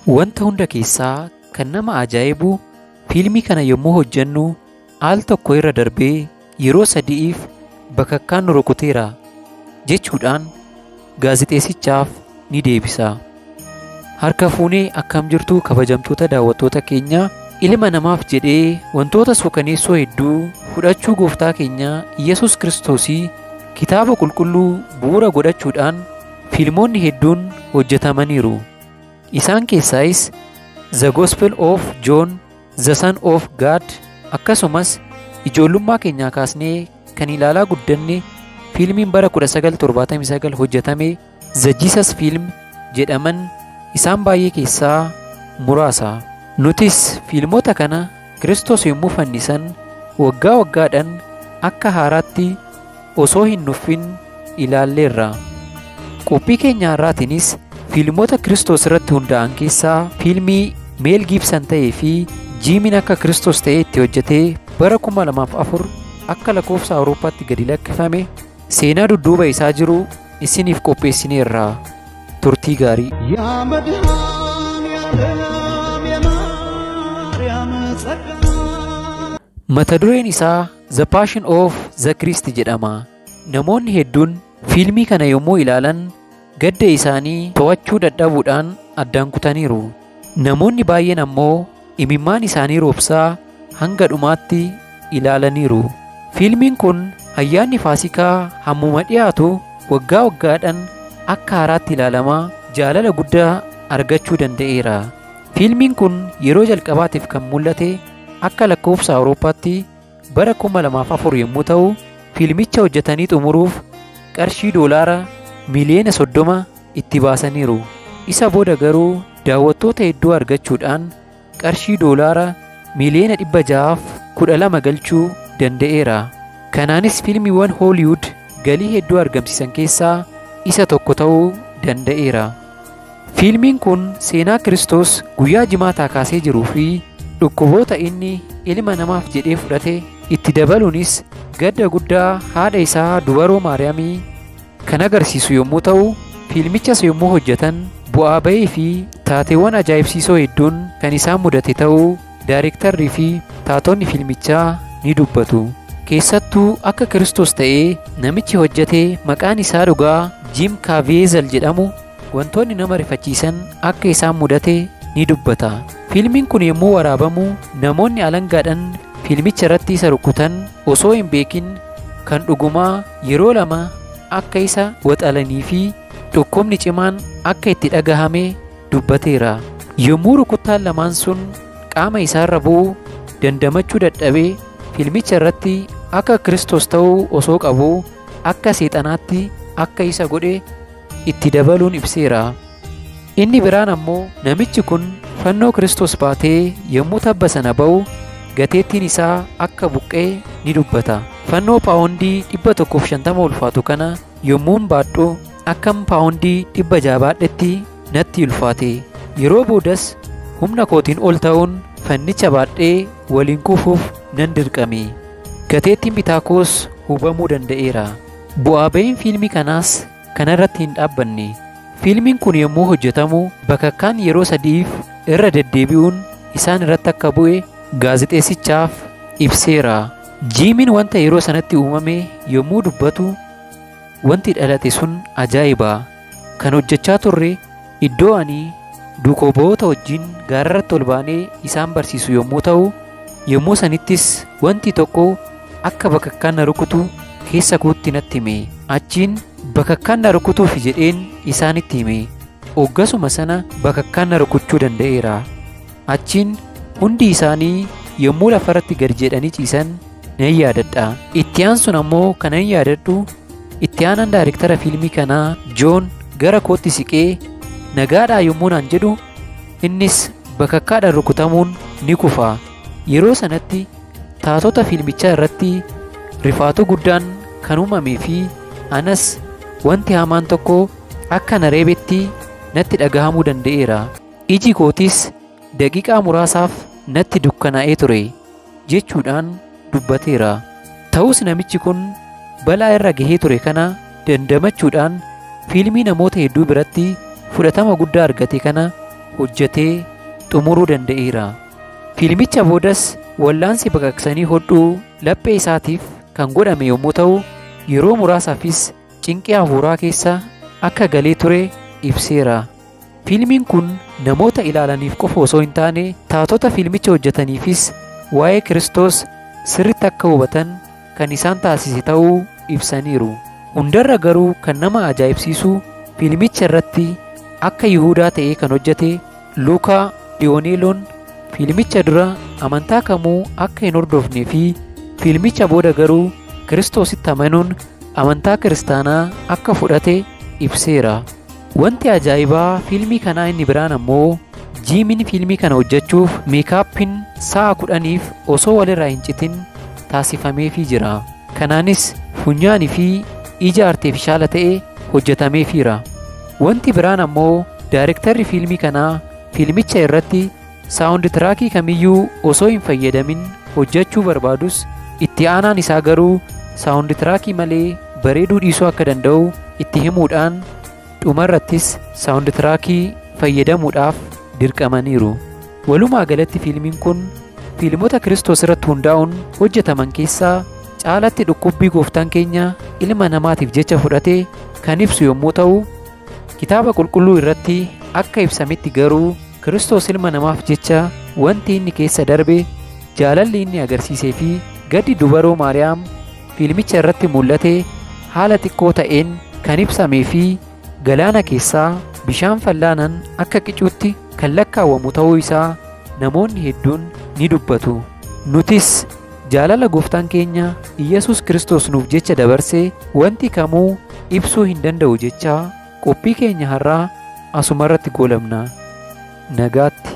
Wanta hunda keessaa kan nama ajaa'ibu fiilmii kana yommuu hojjennu al tokko irra darbee yeroo sadi'iif bakakkaan nu rukuteera jechuudhaan gaazixeessichaaf ni deebisa. Harka fuunee akkam jirtu kabajamtoota daawwattoota keenya, ilma namaaf jedhee wantoota suukaneessoo hedduu fudhachuu gooftaa keenya Yesus Kiristoosii kitaaba qulqulluu bu'uura godhachuudhaan fiilmoonni hedduun hojjetamaniiru. Isaan keessaayis The Gospel of John, The Son of God, akkasumas ijoollummaa keenyaa kaasnee kan ilaalaa guddanne fiilmiin bara 1979 hojjetame The Jesus Film jedhaman isaan baay'ee keessaa muraasa. Nutis fiilmoota kana Kiristoos yommuu fannisan waggaa waggaadhaan akka haaraatti osoo hin nuffin ilaalleerra. Qophii keenya har'aatiinis fiilmoota Kiristoos irratti hundaa'an keessaa fiilmii Meel Giibsan ta'ee fi jiimiin akka Kiristoos ta'ee itti hojjetee bara 2004 akka lakkoofsa Awurooppaatti gadi lakkifame seenaa dudduuba isaa jiru isiniif qopheessineerra. Turtii gaarii. Mata dureen isaa The Passion of the Christ jedhama. Namoonni hedduun fiilmii kana yommuu ilaalan gadda isaanii to'achuu dadhabuudhaan addaan kutaniiru. Namoonni baay'een ammoo imimmaan isaanii roobsaa hanga dhumaatti ilaalaniiru. Fiilmiin kun ayyaanni Faasikaa hammuma dhiyaatu waggaa waggaadhaan akka haaraatti ilaalamaa jaalala guddaa argachuu danda'eera. Fiilmiin kun yeroo jalqabaatiif kan mul'ate akka lakkoofsa Awurooppaatti bara 2004 yommuu ta'u, fiilmicha hojjetanii xumuruuf qarshii doolaara miliyoona 30 itti baasaniiru. Isa booda garuu daawwattoota hedduu argachuudhaan qarshii doolaara miliyoona 612 galchuu danda'eera. Kanaanis fiilmiiwwan Hooliwud galii hedduu argamsiisan keessaa isa tokko ta'uu danda'eera. Fiilmiin kun seenaa Kiristoos guyyaa jimaataa kaasee jiruu fi dhukkuboota inni ilma namaaf jedhee fudhate itti dabaluunis gadda guddaa haadha isaa dubaroo Maariyaamii kan agarsiisu yommuu ta'u, fiilmichas yommuu hojjetan bu'aa ba'ii fi taateewwan ajaa'ibsiisoo hedduun kan isaan mudate ta'uu daayirektarrii fi taatonni fiilmichaa ni dubbatu. Keessattuu akka Kiristoos ta'ee namichi hojjetee maqaan isaa dhugaa Jim Caviezel jedhamu wantoonni nama rifachiisan akka isaan mudate ni dubbata. Fiilmiin kun yommuu waraabamu namoonni alangaadhaan fiilmicha irratti isa rukutan osoo hin beekin kan dhugumaa yeroo lama akka isa waxalanii fi dhukkubni cimaan akka itti dhagahame dubbateera. Yommuu rukuttaan lamaan sun qaama isaarra bu'u dandamachuu dadhabee fiilmicha irratti akka Kiristoos ta'uu osoo qabuu akka seexanaatti akka isa godhe itti dabaluun ibseera. Inni biraan ammoo namichi kun fannoo Kiristoos baatee yommuu tabba sana ba'u gateettiin isaa akka buqqee ni dubbata. Fannoo paawundii 150 ulfaatu kana yommuun baadhu akkam paawundii 600 baadhetti natti ulfaate. Yeroo boodas humna kootiin ol ta'uun fannicha baadhee waliin kufuuf nan dirqame. Gateettiin bitaa koos hubamuu danda'eera. Bu'aa ba'iin fiilmii kanaas kanarratti hin dhaabbanne. Fiilmiin kun yommuu hojjetamu bakakkaan yeroo sadiif irra deddeebi'uun isaan irratti akka bu'e gaazixeessichaaf ibseera. Jiimiin wanta yeroo sanatti uumame yommuu dubbatu wanti dhalate sun ajaa'iba. Kan hojjechaa turre iddoo ani duukoboota wajjin gaararratti ol baanee isaan barsiisu yommuu ta'u, yommuu sanittis wanti tokko akka bakakkaan na rukutu keessa kootti natti hime. Achiin bakakkaan na rukutuuf jedheen isaanitti hime. Hoggasuma sana bakakkaan na rukuchuu danda'eera. Achiin hundi isaanii yommuu lafarratti gad jedhanii ciisan nan yaadadha. Itti aansun ammoo kanan yaadadhu itti aanan daayirektara fiilmii kanaa Joon gara kootti siqee nagaadhaa yommuu naan jedhu innis bakakkaadhaan rukutamuun ni kufa. Yeroo sanatti taatota fiilmichaa irratti rifaatu guddaan kan uumamee fi anas wanti hamaan tokko akka na reebetti natti dhagahamuu danda'eera. Iji kootis daqiiqaa muraasaaf natti dukkanaa'ee ture jechuudhaan dubbateera. Ta'us namichi kun balaa irra gahee ture kana dandamachuudhaan fiilmii namoota hedduu biratti fudhatama guddaa argate kana hojjetee xumuruu danda'eera. Fiilmicha boodas wallaansi baqaqsanii hodhuu laphee isaatiif kan godhame yommuu ta'u, yeroo muraasaafis cinqii hafuuraa keessa akka galee ture ibseera. Fiilmiin kun namoota ilaalaniif qofa osoo hin taane taatota fiilmicha hojjetaniifis waa'ee Kiristoos sirritti akka hubatan kan isaan taasise ta'uu ibsaniiru. Hundarra garuu kan nama ajaa'ibsiisu fiilmicha irratti akka Yihuudaa ta'ee kan hojjete Luukaa Diyooneeloon fiilmicha dura amantaa kamuu akka hin hordofnee fi fiilmicha booda garuu Kiristoositti amanuun amantaa kiristaanaa akka fudhate ibseera. Wanti ajaa'ibaa fiilmii kanaa inni biraan ammoo jiimiin fiilmii kana hojjechuuf meekaappiin sa'a 10f osoo walirraa hin citin taasifameefii jira. Kanaanis funyaanii fi ija arteefishaala ta'e hojjetameefiira. Wanti biraan ammoo daayirektarri fiilmii kanaa fiilmicha irratti saawundi tiraakii kamiyyuu osoo hin fayyadamin hojjechuu barbaadus itti aanaan isaa garuu saawundi tiraakii malee bareeduu dhiisuu akka danda'u itti himuudhaan dhumarrattis saawundi tiraakii fayyadamuudhaaf dirqamaniiru. Walumaa galatti fiilmiin kun fiilmota Kiristoos irratti hundaa'uun hojjetaman keessaa caalatti dhukkubbii gooftaan keenya ilma namaatiif jecha fudhate kan ibsu yommuu ta'u, kitaaba qulqulluu irratti akka ibsametti garuu Kiristoos ilma namaaf jecha wanti inni keessa darbe, jaalalli inni agarsiisee fi gaddi dubaroo Maariyaam fiilmicha irratti mul'ate haala xiqqoo ta'een kan ibsamee fi galaana keessaa bishaan fallaanaan akka qicuutti kan lakkaawwamu ta'uu isaa namoonni hedduun ni dubbatu. Nutis jaalala gooftaan keenya Iyyasuus Kiristoos nuuf jecha dabarsee wanti kamuu ibsuu hin danda'u jechaa qophii keenya har'aa asumarratti goolabna. Nagaatti.